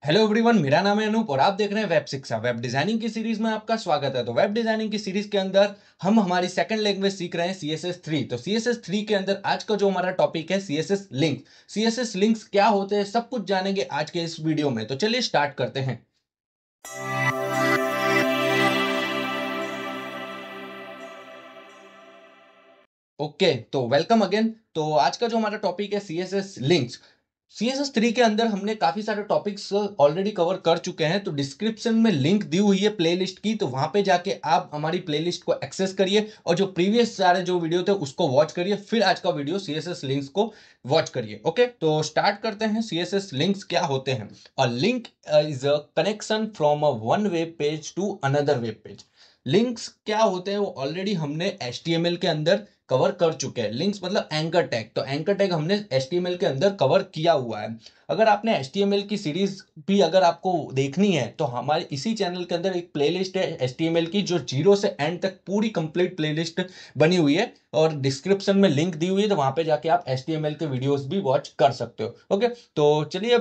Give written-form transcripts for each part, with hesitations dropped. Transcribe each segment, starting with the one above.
Hello everyone, मेरा नाम है अनूप और आप देख रहे हैं वेब शिक्षा। वेब डिजाइनिंग की सीरीज में आपका स्वागत है। तो वेब डिजाइनिंग की सीरीज के अंदर हम हमारी सेकंड लैंग्वेज सीख रहे हैं CSS3। तो CSS3 के अंदर आज का जो हमारा टॉपिक है CSS लिंक्स। CSS लिंक्स क्या होते हैं सब कुछ जानेंगे आज के इस वीडियो में। तो चलिए स्टार्ट करते हैं। ओके, तो वेलकम अगेन। तो आज का जो हमारा टॉपिक है CSS लिंक्स। CSS3 के अंदर हमने काफी सारे टॉपिक्स ऑलरेडी कवर कर चुके हैं। तो डिस्क्रिप्शन में लिंक दी हुई है प्लेलिस्ट की, तो वहां पे जाके आप हमारी प्लेलिस्ट को एक्सेस करिए और जो प्रीवियस सारे जो वीडियो थे उसको वॉच करिए, फिर आज का वीडियो CSS लिंक्स को वॉच करिए। ओके, तो स्टार्ट करते हैं। CSS लिंक्स क्या होते हैं? A link is a connection from a one web page to another web page. Links क्या होते हैं वो ऑलरेडी हमने HTML के अंदर कवर कर चुके हैं। लिंक्स मतलब एंकर टैग, तो एंकर टैग हमने HTML के अंदर कवर किया हुआ है। अगर आपने HTML की सीरीज भी अगर आपको देखनी है तो हमारे इसी चैनल के अंदर एक प्लेलिस्ट है HTML की, जो जीरो से एंड तक पूरी कंप्लीट प्लेलिस्ट बनी हुई है और डिस्क्रिप्शन में लिंक दी हुई है, तो वहां पे जाके आप HTML के वीडियोस भी वॉच कर सकते हो। ओके, तो चलिए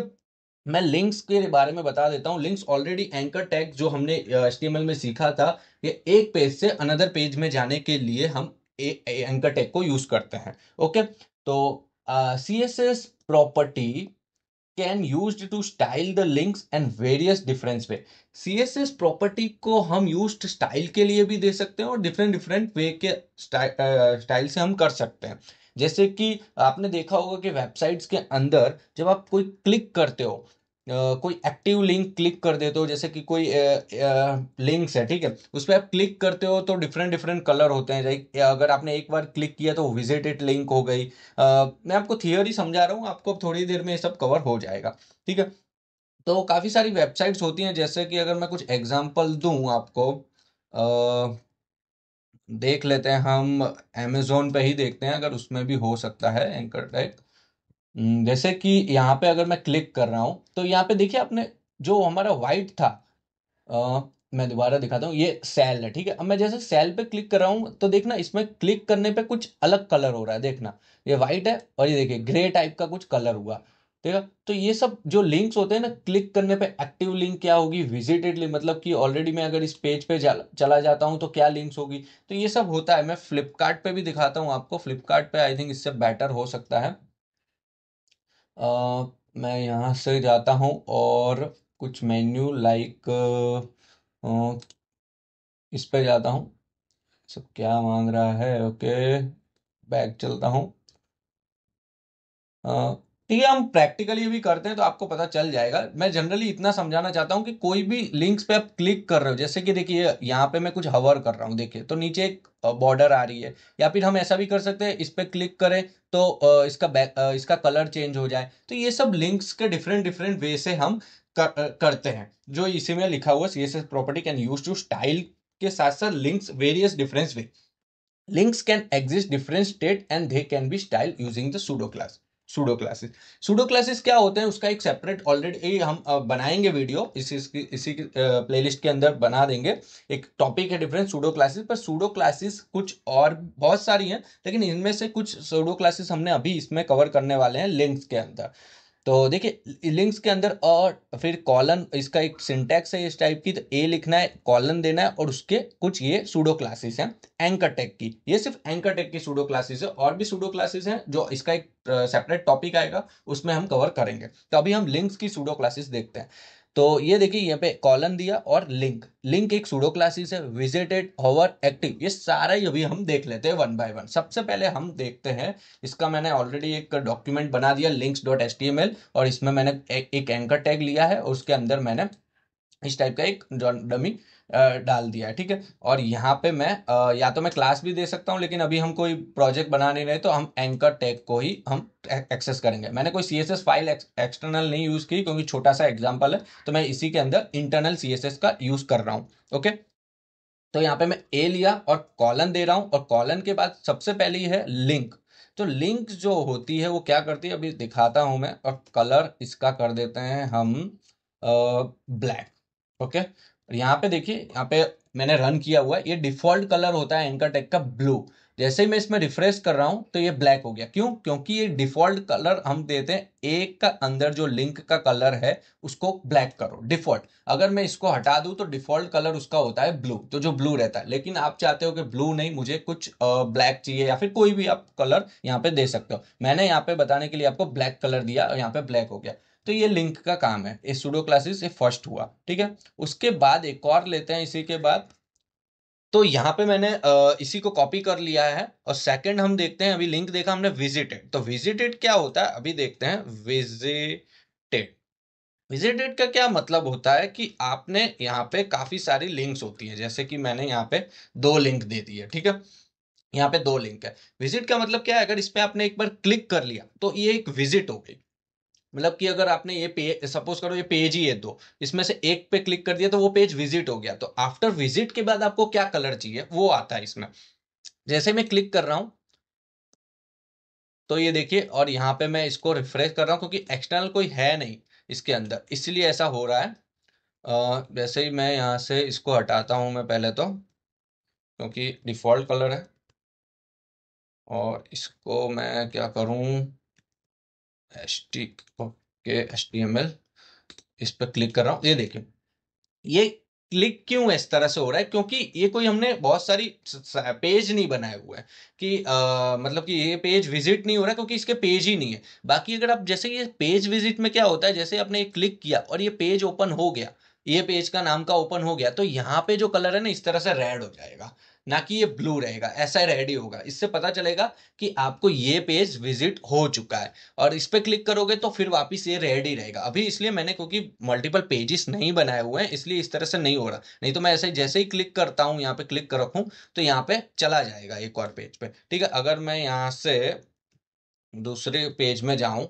मैं लिंक्स के बारे में बता देता हूँ। लिंक्स ऑलरेडी एंकर टैग जो हमने HTML में सीखा था, ये एक पेज से अनदर पेज में जाने के लिए हम एंकर टैग को यूज करते हैं। ओके, तो CSS property can used to style the links and various difference way. CSS property को हम यूज्ड स्टाइल के लिए भी दे सकते हैं और डिफरेंट डिफरेंट वे के स्टाइल से हम कर सकते हैं। जैसे कि आपने देखा होगा कि वेबसाइट्स के अंदर जब आप कोई क्लिक करते हो, कोई एक्टिव लिंक क्लिक कर देते हो, जैसे कि कोई लिंक्स है, ठीक है, उस पर आप क्लिक करते हो तो डिफरेंट डिफरेंट कलर होते हैं। लाइक अगर आपने एक बार क्लिक किया तो विजिटेड लिंक हो गई। मैं आपको थियरी समझा रहा हूँ, आपको अब थोड़ी देर में ये सब कवर हो जाएगा। ठीक है, तो काफ़ी सारी वेबसाइट्स होती हैं, जैसे कि अगर मैं कुछ एग्जांपल दूं आपको, देख लेते हैं हम। अमेजोन पे ही देखते हैं अगर उसमें भी हो सकता है एंकर टैग। जैसे कि यहाँ पे अगर मैं क्लिक कर रहा हूँ तो यहाँ पे देखिए आपने जो हमारा वाइट था, अ, मैं दोबारा दिखाता हूँ, ये सेल है, ठीक है। अब मैं जैसे सेल पे क्लिक कर रहा हूँ तो देखना इसमें क्लिक करने पे कुछ अलग कलर हो रहा है। देखना ये वाइट है और ये देखिए ग्रे टाइप का कुछ कलर हुआ। ठीक है, तो ये सब जो लिंक्स होते हैं ना, क्लिक करने पे एक्टिव लिंक क्या होगी, विजिटेड लिंक मतलब कि ऑलरेडी मैं अगर इस पेज पे चला जाता हूँ तो क्या लिंक्स होगी। तो ये सब होता है। मैं फ्लिपकार्ट पे भी दिखाता हूँ आपको। फ्लिपकार्ट पे आई थिंक इससे बेटर हो सकता है। मैं यहाँ से जाता हूँ और कुछ मेन्यू लाइक इस पे जाता हूँ। सब क्या मांग रहा है? ओके, बैक चलता हूँ। अ, ठीक है, हम प्रैक्टिकली भी करते हैं तो आपको पता चल जाएगा। मैं जनरली इतना समझाना चाहता हूँ कि कोई भी लिंक्स पे आप क्लिक कर रहे हो, जैसे कि देखिए यहाँ पे मैं कुछ हवर कर रहा हूँ, देखिए तो नीचे एक बॉर्डर आ रही है। या फिर हम ऐसा भी कर सकते हैं, इस पे क्लिक करें तो इसका कलर चेंज हो जाए। तो ये सब लिंक्स के डिफरेंट डिफरेंट वे से हम करते हैं, जो इसी में लिखा हुआ CSS property can use to style के साथ साथ links various difference way. Links can exist different state and they can be styled using the pseudo class. Pseudo classes क्या होते हैं उसका एक सेपरेट ऑलरेडी हम बनाएंगे वीडियो, इसी प्लेलिस्ट के अंदर बना देंगे। एक टॉपिक है डिफरेंट सूडो क्लासेस पर। सूडो क्लासेस कुछ और बहुत सारी हैं, लेकिन इनमें से कुछ सूडो क्लासेस हमने अभी इसमें कवर करने वाले हैं लिंक्स के अंदर। तो देखिए लिंक्स के अंदर और फिर कॉलन, इसका एक सिंटैक्स है इस टाइप की। तो ए लिखना है, कॉलन देना है और उसके कुछ ये सूडो क्लासेस हैं एंकर टैग की। ये सिर्फ एंकर टैग की सूडो क्लासेस है, और भी सूडो क्लासेस हैं जो इसका एक सेपरेट टॉपिक आएगा उसमें हम कवर करेंगे। तो अभी हम लिंक्स की सूडो क्लासेस देखते हैं। तो ये देखिए यहाँ पे कॉलन दिया और लिंक। लिंक एक सूडो क्लासेस है। विजिटेड, होवर, एक्टिव, ये सारा ही अभी हम देख लेते हैं वन बाय वन। सबसे पहले हम देखते हैं, इसका मैंने ऑलरेडी एक डॉक्यूमेंट बना दिया links.html, और इसमें मैंने एक एंकर टैग लिया है और उसके अंदर मैंने इस टाइप का एक डमी डाल दिया है। ठीक है, और यहाँ पे मैं या तो मैं क्लास भी दे सकता हूँ, लेकिन अभी हम कोई प्रोजेक्ट बना नहीं रहे तो हम एंकर टैग को ही हम एक्सेस करेंगे। मैंने कोई CSS फाइल एक्सटर्नल नहीं यूज की क्योंकि छोटा सा एग्जांपल है, तो मैं इसी के अंदर इंटरनल CSS का यूज कर रहा हूँ। ओके, तो यहाँ पे मैं ए लिया और कॉलन दे रहा हूँ, और कॉलन के बाद सबसे पहले ही है लिंक। तो लिंक जो होती है वो क्या करती है अभी दिखाता हूं मैं। और कलर इसका कर देते हैं हम ब्लैक। ओके, यहाँ पे देखिए, यहाँ पे मैंने रन किया हुआ है। ये डिफॉल्ट कलर होता है एंकर टेक का ब्लू। जैसे ही मैं इसमें रिफ्रेश कर रहा हूं तो ये ब्लैक हो गया। क्यों? क्योंकि ये डिफॉल्ट कलर हम देते हैं, एक का अंदर जो लिंक का कलर है उसको ब्लैक करो डिफॉल्ट। अगर मैं इसको हटा दूं तो डिफॉल्ट कलर उसका होता है ब्लू, तो जो ब्लू रहता है। लेकिन आप चाहते हो कि ब्लू नहीं, मुझे कुछ ब्लैक चाहिए, या फिर कोई भी आप कलर यहाँ पे दे सकते हो। मैंने यहाँ पे बताने के लिए आपको ब्लैक कलर दिया और यहाँ पे ब्लैक हो गया। तो ये लिंक का काम है, ये सूडो क्लासेस ये फर्स्ट हुआ। ठीक है, उसके बाद एक और लेते हैं इसी के बाद। तो यहाँ पे मैंने इसी को कॉपी कर लिया है। और सेकंड हम देखते हैं, अभी लिंक देखा हमने विजिटेड, तो विजिटेड क्या होता है अभी देखते हैं। विजिटेड, विजिटेड का क्या मतलब होता है कि आपने यहाँ पे काफी सारी लिंक्स होती है, जैसे कि मैंने यहाँ पे 2 लिंक दे दी है। ठीक है, यहाँ पे 2 लिंक है। विजिट का मतलब क्या है, अगर इस पे आपने एक बार क्लिक कर लिया तो ये एक विजिट हो गई। मतलब कि अगर आपने ये पेज, सपोज करो ये पेज ही है 2, इसमें से एक पे क्लिक कर दिया तो वो पेज विजिट हो गया। तो आफ्टर विजिट के बाद आपको क्या कलर चाहिए वो आता है इसमें। जैसे मैं क्लिक कर रहा हूं तो ये देखिए, और यहाँ पे मैं इसको रिफ्रेश कर रहा हूँ क्योंकि एक्सटर्नल कोई है नहीं इसके अंदर, इसलिए ऐसा हो रहा है। जैसे ही मैं यहाँ से इसको हटाता हूँ मैं पहले तो, क्योंकि डिफॉल्ट कलर है, और इसको मैं क्या करूँ, HTML, इस पर क्लिक कर रहा हूँ। ये देखिए, ये क्लिक क्यों इस तरह से हो रहा है, क्योंकि ये कोई हमने बहुत सारी पेज नहीं बनाए हुए हैं कि मतलब कि ये पेज विजिट नहीं हो रहा है क्योंकि इसके पेज ही नहीं है। बाकी अगर आप जैसे ये पेज विजिट में क्या होता है, जैसे आपने ये क्लिक किया और ये पेज ओपन हो गया, ये पेज का नाम का ओपन हो गया, तो यहाँ पे जो कलर है ना इस तरह से रेड हो जाएगा, ना कि ये ब्लू रहेगा, ऐसा रेड ही होगा। इससे पता चलेगा कि आपको ये पेज विजिट हो चुका है। और इस पे क्लिक करोगे तो फिर वापस ये रेड ही रहेगा। अभी इसलिए मैंने, क्योंकि मल्टीपल पेजेस नहीं बनाए हुए हैं, इसलिए इस तरह से नहीं हो रहा। नहीं तो मैं ऐसे जैसे ही क्लिक करता हूँ, यहाँ पे क्लिक कर रखूँ तो यहाँ पे चला जाएगा एक और पेज पे। ठीक है, अगर मैं यहाँ से दूसरे पेज में जाऊं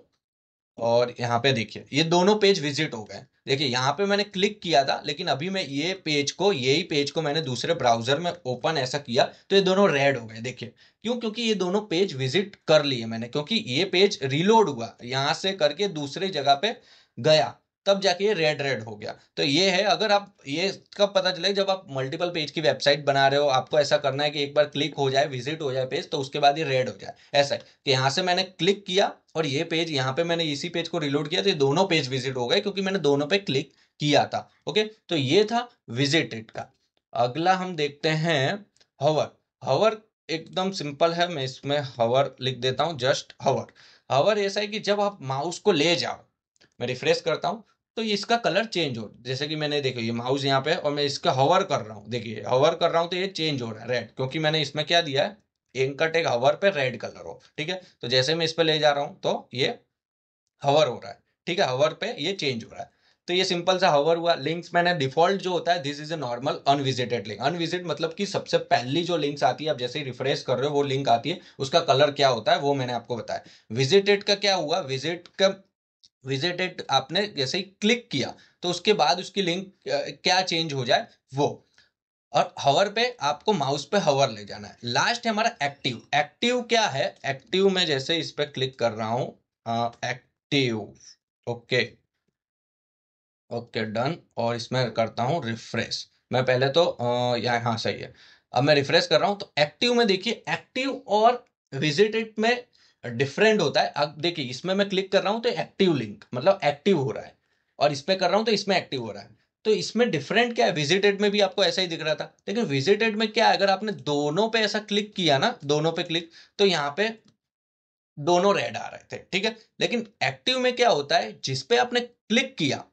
और यहाँ पे देखिए ये दोनों पेज विजिट हो गए। देखिए यहाँ पे मैंने क्लिक किया था, लेकिन अभी मैं ये पेज को, यही पेज को मैंने दूसरे ब्राउजर में ओपन ऐसा किया तो ये दोनों रेड हो गए। देखिए क्यों? क्योंकि ये दोनों पेज विजिट कर लिए मैंने, क्योंकि ये पेज रिलोड हुआ यहाँ से करके दूसरे जगह पे गया, तब जाके ये रेड रेड हो गया। तो ये है, अगर आप ये कब पता चले, जब आप मल्टीपल पेज की वेबसाइट बना रहे हो, आपको ऐसा करना है कि एक बार क्लिक हो जाए, विजिट हो जाए पेज, तो उसके बाद ये रेड हो जाए। ऐसा है कि यहाँ से मैंने क्लिक किया और ये पेज, यहाँ पे मैंने इसी पेज को रिलोड किया तो ये दोनों पेज विजिट हो गए क्योंकि मैंने दोनों पे क्लिक किया था। ओके, तो ये था विजिटेड का। अगला हम देखते हैं हवर। हवर एकदम सिंपल है, मैं इसमें हवर लिख देता हूँ, जस्ट हवर। हवर ऐसा है कि जब आप माउस को ले जाओ, मैं रिफ्रेश करता हूँ तो ये इसका कलर चेंज हो, जैसे कि मैंने देखो ये माउस यहाँ पे है और मैं इसका हवर कर रहा हूँ, देखिए हवर कर रहा हूँ तो ये चेंज हो रहा है रेड, क्योंकि मैंने इसमें क्या दिया है, इनका टेक हवर पे रेड कलर हो। ठीक है, तो जैसे मैं इस पे ले जा रहा हूँ तो ये हवर हो रहा है। ठीक है, हवर पे ये चेंज हो रहा है। तो ये सिंपल सा हवर हुआ। लिंक्स मैंने डिफॉल्ट जो होता है, this is a normal unvisited link. Unvisit मतलब कि सबसे पहली जो लिंक्स आती है, आप जैसे ही रिफ्रेश कर रहे हो वो लिंक आती है, उसका कलर क्या होता है वो मैंने आपको बताया। विजिटेड का क्या हुआ, विजिटेड आपने जैसे ही क्लिक किया तो उसके बाद उसकी लिंक क्या चेंज हो जाए वो। और हवर पे आपको माउस पे हवर ले जाना है। लास्ट है हमारा एक्टिव। एक्टिव क्या है, एक्टिव में जैसे इस पे क्लिक कर रहा हूं, एक्टिव, ओके, ओके डन, और इसमें करता हूं रिफ्रेश। मैं पहले तो यहाँ, हाँ सही है। अब मैं रिफ्रेश कर रहा हूं तो एक्टिव में देखिए, एक्टिव और विजिटेड में डिफरेंट होता है। अब देखिए इसमें मैं क्लिक कर रहा हूं तो एक्टिव लिंक मतलब एक्टिव हो रहा है, और इस पे कर रहा हूं तो इसमें एक्टिव हो रहा है। तो इसमें डिफरेंट क्या है, विजिटेड में भी आपको ऐसा ही दिख रहा था, लेकिन विजिटेड में क्या है, अगर आपने दोनों पे ऐसा क्लिक किया ना, दोनों पे क्लिक, तो यहाँ पे दोनों रेड आ रहे थे। ठीक है, लेकिन एक्टिव में क्या होता है, जिस पे आपने क्लिक किया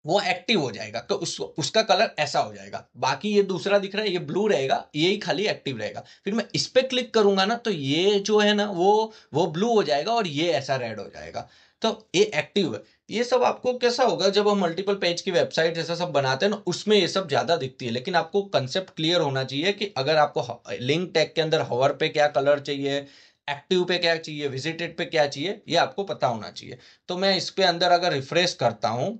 वो एक्टिव हो जाएगा, तो उसका कलर ऐसा हो जाएगा। बाकी ये दूसरा दिख रहा है ये ब्लू रहेगा, ये ही खाली एक्टिव रहेगा। फिर मैं इस पे क्लिक करूंगा ना तो ये जो है ना वो ब्लू हो जाएगा और ये ऐसा रेड हो जाएगा। तो ये एक्टिव है। ये सब आपको कैसा होगा, जब हम मल्टीपल पेज की वेबसाइट ऐसा सब बनाते हैं ना, उसमें ये सब ज्यादा दिखती है। लेकिन आपको कंसेप्ट क्लियर होना चाहिए कि अगर आपको लिंक टैग के अंदर हवर पे क्या कलर चाहिए, एक्टिव पे क्या चाहिए, विजिटेड पे क्या चाहिए, ये आपको पता होना चाहिए। तो मैं इस पे अंदर अगर रिफ्रेश करता हूं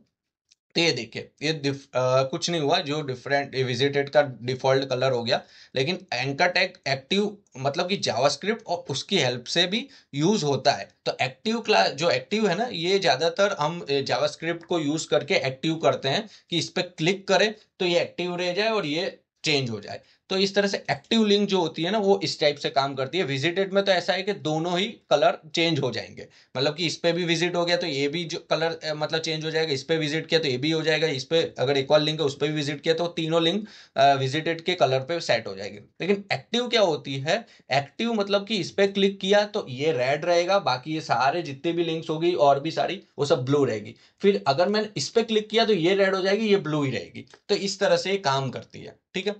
तो ये देखिए ये कुछ नहीं हुआ, जो डिफरेंट विजिटेड का डिफॉल्ट कलर हो गया। लेकिन एंकर टैग एक्टिव मतलब कि जावास्क्रिप्ट और उसकी हेल्प से भी यूज होता है। तो एक्टिव क्लास जो एक्टिव है ना, ये ज्यादातर हम जावास्क्रिप्ट को यूज करके एक्टिव करते हैं कि इस पे क्लिक करें तो ये एक्टिव रह जाए और ये चेंज हो जाए। तो इस तरह से एक्टिव लिंक जो होती है ना वो इस टाइप से काम करती है। विजिटेड में तो ऐसा है कि दोनों ही कलर चेंज हो जाएंगे, मतलब कि इस पे भी विजिट हो गया तो ये भी जो कलर मतलब चेंज हो जाएगा, इस पे विजिट किया तो ये भी हो जाएगा, इस पे अगर एक और लिंक है उस पे भी विजिट किया तो तीनों लिंक विजिटेड के कलर पे सेट हो जाएगी। लेकिन एक्टिव क्या होती है, एक्टिव मतलब कि इस पे क्लिक किया तो ये रेड रहेगा, बाकी ये सारे जितने भी लिंक्स होगी और भी सारी वो सब ब्लू रहेगी। फिर अगर मैंने इस पे क्लिक किया तो ये रेड हो जाएगी, ये ब्लू ही रहेगी। तो इस तरह से ये काम करती है, ठीक है।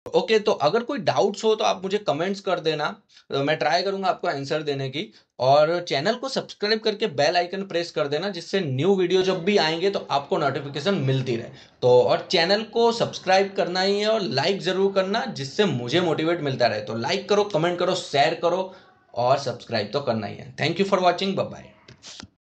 ओके, तो अगर कोई डाउट्स हो तो आप मुझे कमेंट्स कर देना, तो मैं ट्राई करूंगा आपको आंसर देने की। और चैनल को सब्सक्राइब करके बेल आइकन प्रेस कर देना, जिससे न्यू वीडियो जब भी आएंगे तो आपको नोटिफिकेशन मिलती रहे। तो और चैनल को सब्सक्राइब करना ही है और लाइक जरूर करना, जिससे मुझे मोटिवेट मिलता रहे। तो लाइक करो, कमेंट करो, शेयर करो और सब्सक्राइब तो करना ही है। Thank you for watching, bye bye.